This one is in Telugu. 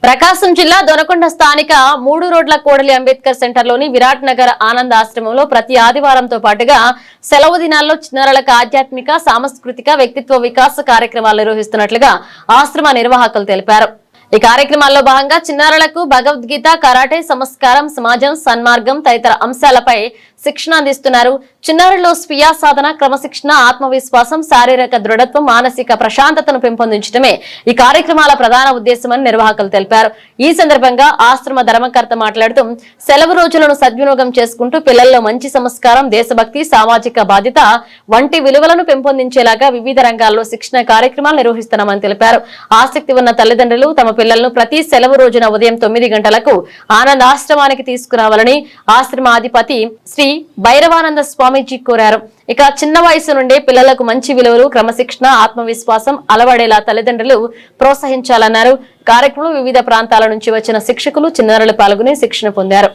ప్రకాశం జిల్లా దొనకొండ స్థానిక 3 రోడ్ల కోడలి అంబేద్కర్ సెంటర్లోని విరాట్ నగర్ ఆనంద్ ఆశ్రమంలో ప్రతి ఆదివారంతో పాటుగా సెలవు దినాల్లో చిన్నారులకు ఆధ్యాత్మిక సాంస్కృతిక వ్యక్తిత్వ వికాస కార్యక్రమాలు నిర్వహిస్తున్నట్లుగా ఆశ్రమ నిర్వాహకులు తెలిపారు। ఈ కార్యక్రమాల్లో భాగంగా చిన్నారులకు భగవద్గీత, కరాటే, సంస్కారం, సమాజం, సన్మార్గం తదితర అంశాలపై శిక్షణ అందిస్తున్నారు। చిన్నారుల్లో స్వీయ సాధన, క్రమశిక్షణ, ఆత్మవిశ్వాసం, శారీరక దృఢత్వం, మానసిక ప్రశాంతతను పెంపొందించడమే ఈ కార్యక్రమాల ప్రధాన ఉద్దేశమని నిర్వాహకులు తెలిపారు। ఈ సందర్భంగా ఆశ్రమ ధర్మకర్త మాట్లాడుతూ సెలవు రోజులను సద్వినియోగం చేసుకుంటూ పిల్లల్లో మంచి సంస్కారం, దేశభక్తి, సామాజిక బాధ్యత వంటి విలువలను పెంపొందించేలాగా వివిధ రంగాల్లో శిక్షణ కార్యక్రమాలు నిర్వహిస్తున్నామని తెలిపారు। ఆసక్తి ఉన్న తల్లిదండ్రులు తమ పిల్లలను ప్రతి సెలవు రోజున ఉదయం 9 గంటలకు ఆనంద్ ఆశ్రమానికి తీసుకురావాలని ఆశ్రమాధిపతి శ్రీ భైరవానంద స్వామీజీ కోరారు। ఇక చిన్న వయసు నుండే పిల్లలకు మంచి విలువలు, క్రమశిక్షణ, ఆత్మవిశ్వాసం అలవడేలా తల్లిదండ్రులు ప్రోత్సహించాలన్నారు। కార్యక్రమంలో వివిధ ప్రాంతాల నుంచి వచ్చిన శిక్షకులు, చిన్నారులు పాల్గొని శిక్షణ పొందారు।